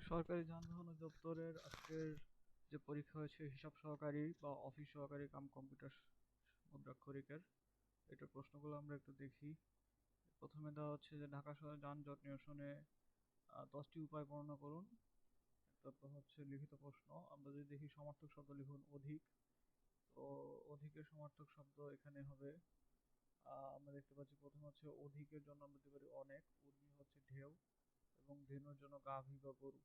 সরকারি যানবাহন অধিদপ্তরের আজকের যে পরীক্ষা হয়েছে হিসাব সহকারী বা অফিস সহকারী কাম কম্পিউটার মুদ্রাক্ষরিকের, এটার প্রশ্নগুলো আমরা একটু দেখি। প্রথমে দেওয়া হচ্ছে যে ঢাকা শহরে যানজট নিরসনে 10টি উপায় বর্ণনা করুন। তারপর হচ্ছে লিখিত প্রশ্ন, আমরা যদি দেখি সমার্থক শব্দ লিখুন অধিক। তো অধিকের সমার্থক শব্দ এখানে হবে আমরা দেখতে পাচ্ছি প্রথমে হচ্ছে অধিকের জন্য আমরা দিতে পারি অনেক, উর্মি হচ্ছে ঢেউ, এবং ধেনুর জন্য গাভী বা গরু।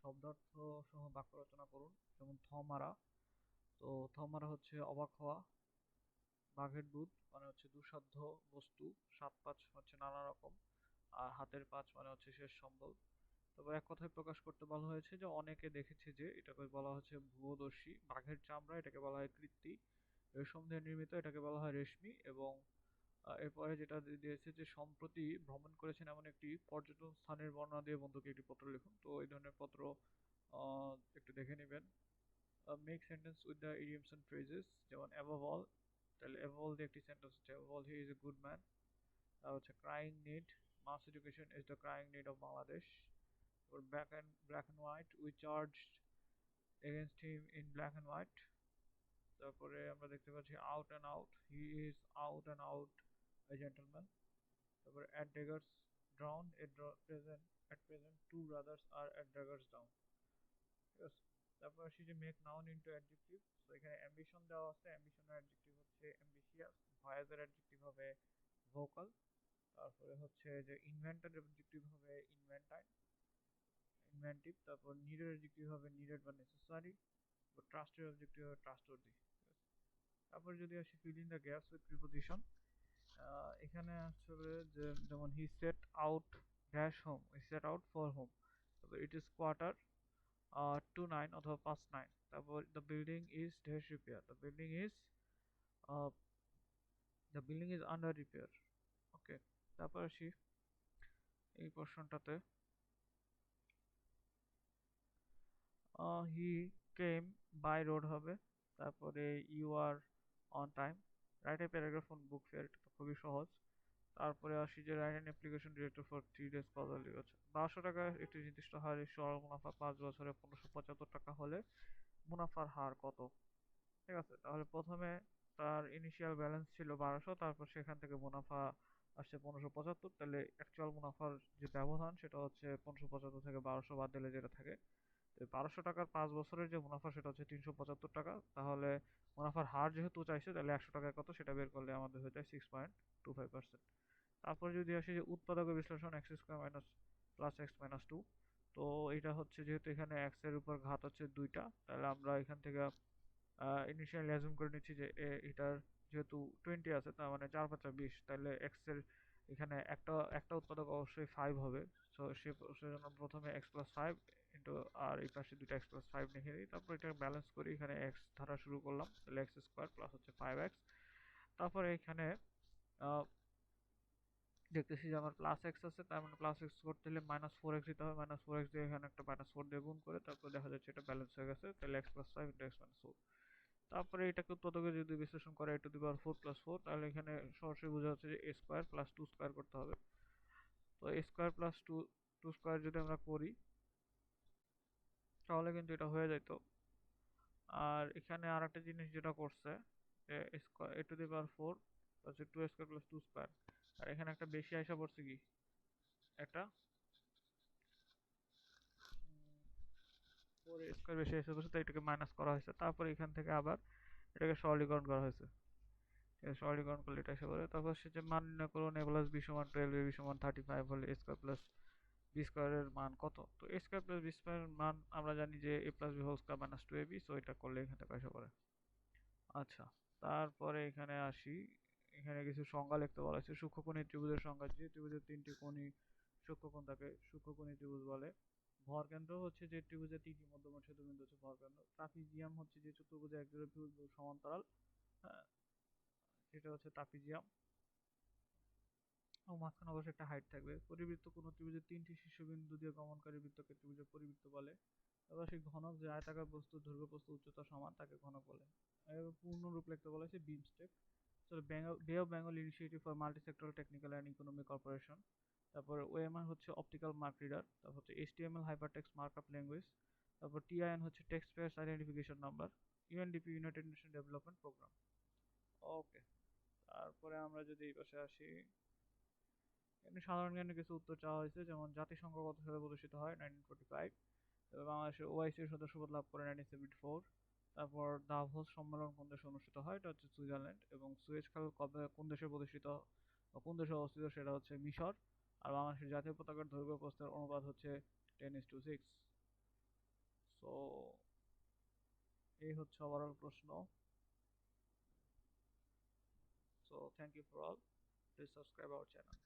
শব্দার্থ সহ বাক্য রচনা করুন, যেমন থ মারা। তো থ মারা হচ্ছে অবাক হওয়া, বাঘের দুধ মানে হচ্ছে দুঃসাধ্য বস্তু, সাত পাঁচ হচ্ছে নানা রকম, আর হাতের পাঁচ মানে হচ্ছে শেষ সম্বল। তবে এক কথায় প্রকাশ করতে বলা হয়েছে যে অনেকে দেখেছে যে, এটাকে বলা হচ্ছে ভূয়দর্শী। বাঘের চামড়া, এটাকে বলা হয় কৃত্তি। রেশম দিয়ে নির্মিত, এটাকে বলা হয় রেশমি। এবং এরপরে যেটা দিয়েছে যে সম্প্রতি ভ্রমণ করেছেন এমন একটি পর্যটন স্থানের বর্ণনা দিয়ে বন্ধুকে একটি পত্র লিখুন। তো এই ধরনের পত্র একটু দেখে নেবেন। Make sentence with the idioms and phrases, যেমন অ্যাবভ অল, তাহলে অ্যাবভ অল দিয়ে একটি সেন্টেন্স হচ্ছে above all he is a good man. আর হচ্ছে crying need, mass education is the crying need of Bangladesh. or black and white, we charged against him in black and white. তারপরে আমরা দেখতে পাচ্ছি out and out, he is out and out a gentleman. তারপরে at daggers drawn, at present two brothers are at daggers down. ঠিক আছে, তারপর আসি যে মেক নাউন ইনটু অ্যাডজেক্টিভ। তো এখানে অ্যাম্বিশন দেওয়া আছে, অ্যাম্বিশনের অ্যাডজেক্টিভ হচ্ছে অ্যাম্বিশিয়াস, ভয়েসের অ্যাডজেক্টিভ হবে ভোকাল। তারপরে হচ্ছে যে ইনভেন্টের অ্যাডজেক্টিভ হবে ইনভেন্টিভ। তারপর নিডের অ্যাডজেক্টিভ হবে নিডেড বা নেসেসারি। ট্রাস্টের অবজেক্টিভ হবে ট্রাস্টওয়ার্দি। তারপর যদি আসি fill in the gaps with preposition, এখানে আসলে যে যেমন he set out dash home, he set out for home. তারপর it is quarter to nine অথবা 5:09। তারপর uh, the building is under repair. Okay, তারপর আসি এই পোর্শনটাতে। হি কেম বাই রোড হবে। তারপরে you are on time. Write a paragraph on book fair, এটা তো খুবই সহজ। তারপরে আসি যে write an application director for 3 days casually আছে। 1200 টাকা একটি নির্দিষ্ট হারে সরল মুনাফা 5 বছরে 1575 টাকা হলে মুনাফার হার কত? ঠিক আছে, তাহলে প্রথমে তার ইনিশিয়াল ব্যালেন্স ছিল 1200, তারপর সেখান থেকে মুনাফা আসছে 1575। তাহলে অ্যাকচুয়াল মুনাফার যে ব্যবধান সেটা হচ্ছে 1575 থেকে 1200 বাদ দিলে যেটা থাকে, 1200 টাকার 5 বছরের যে মুনাফা সেটা হচ্ছে 375 টাকা। তাহলে মুনাফার হার যেহেতু চাইছে, তাহলে 100 টাকায় কত সেটা বের করলে আমাদের হয়ে যায় 6.25%। তারপর যদি আসি যে উৎপাদক বিশ্লেষণ, x square minus plus x minus two. তো এটা হচ্ছে যেহেতু এখানে এক্স এর উপর ঘাত হচ্ছে 2টা, তাহলে আমরা এখান থেকে ইনিশিয়ালি অ্যাজুম করে নিচ্ছি যে এটার যেহেতু 20 আছে, তার মানে 4×5 = 20। তাহলে এক্স এর এখানে একটা একটা উৎপাদক অবশ্যই 5 হবে। সো সেজন্য প্রথমে এক্স প্লাস ফাইভ ইন্টু, আর এই পাশে দুটো এক্স প্লাস ফাইভ লিখে দিই। তারপর এটা ব্যালেন্স করি, এখানে এক্স ধারা শুরু করলাম, তাহলে এক্স স্কোয়ার প্লাস হচ্ছে 5x। তারপরে এখানে আহ, দেখতেছি যে আমার প্লাস এক্স আছে, তার মানে প্লাস এক্স করতে হলে -4x দিতে হবে। -4x দিয়ে এখানে একটা -4 দিয়ে গুণ করে তারপর দেখা যাচ্ছে এটা ব্যালেন্স হয়ে গেছে। তাহলে x plus five into x minus four. তারপরে এটাকে উৎপাদকে যদি বিশ্লেষণ করে a⁴ + 4, তাহলে এখানে সরাসরি বোঝা যাচ্ছে যে a স্কোয়ার প্লাস 2 স্কোয়ার করতে হবে। তো a square plus two square যদি আমরা করি তাহলে কিন্তু এটা হয়ে যেত। আর এখানে আর একটা জিনিস যেটা করছে যে a⁴ হচ্ছে 2 স্কোয়ার প্লাস 2 স্কোয়ার, আর এখানে একটা বেশি আইসা পড়ছে কি একটা 4 স্কোয়ার বেশি আইসা পড়ছে, তাই এটাকে মাইনাস করা হয়েছে। তারপর এখান থেকে আবার এটাকে সরলীকরণ করা হয়েছে। সরলীকরণ করলে এটা এসে পড়ে। তারপর সে যে মান নির্ণয় করুন, a প্লাস বি সমান 12, ab সমান 35 হলে a স্কোয়ার প্লাস বি স্কোয়ারের মান কত? তো a স্কোয়ার প্লাস বি স্কোয়ারের মান আমরা জানি যে a plus B whole square minus 2ab। So এটা করলে এখান থেকে এসে পড়ে। আচ্ছা, তারপরে এখানে আসি। এখানে কিছু সংজ্ঞা লিখতে বলা হয়েছে। সূক্ষ্মকোণী ত্রিভুজের সংজ্ঞা, যে ত্রিভুজের 3টি কোণই সূক্ষ্মকোণ তাকে সূক্ষ্মকোণী ত্রিভুজ বলে। ভরকেন্দ্র হচ্ছে যে ত্রিভুজের 3টি মধ্যবর্তী ছেদবিন্দু হচ্ছে ভরকেন্দ্র। ট্রাপিজিয়াম হচ্ছে যে চতুর্ভুজের একজোড়া ভুজ সমান্তরাল, হ্যাঁ, সেটা হচ্ছে ট্রাপিজিয়াম। ও মাঝখানে অবশ্যই একটা হাইট থাকবে। পরিবৃত্ত কোনো ত্রিভুজের 3টি শীর্ষবিন্দু দিয়ে গমনকারী বৃত্তকে ত্রিভুজের পরিবৃত্ত বলে। এবার সেই ঘনক যে আয়তাকার বস্তুর দৈর্ঘ্য প্রস্থ উচ্চতা সমান তাকে ঘনক বলে। এবার পূর্ণ রূপ লিখতে বলা হয়েছে BIMSTEC. Bay of Bengal initiative for multi sectoral technical and economic corporation. তারপরে ওএমআর হচ্ছে অপটিক্যাল মার্ক রিডার, তারপর হচ্ছে এইচটিএমএল হাইপারটেক্সট মার্কআপ ল্যাঙ্গুয়েজ, তারপর টিআইএন হচ্ছে text space identification number, UNDP united nation development programme. Okay, তারপরে আমরা যদি এই পাশে আসি, এমনি সাধারণ জ্ঞানের কিছু উত্তর চাওয়া হয়েছে, যেমন জাতিসংঘ কত সালে প্রতিষ্ঠিত হয় 1945, তবে বাংলাদেশের ওআইসির সদস্যপদ লাভ করে 1974। তারপর দাভোস সম্মেলন কোন দেশে অনুষ্ঠিত হয়, এটা হচ্ছে সুইজারল্যান্ড। এবং সুয়েজ খাল কবে কোন দেশে প্রতিষ্ঠিত বা কোন দেশে অবস্থিত, সেটা হচ্ছে মিশর। আর বাংলাদেশের জাতীয় পতাকার দৈর্ঘ্য প্রস্থের অনুপাত হচ্ছে 10:6। সো এই হচ্ছে ওভারঅল প্রশ্ন। So thank you for all, please subscribe our channel.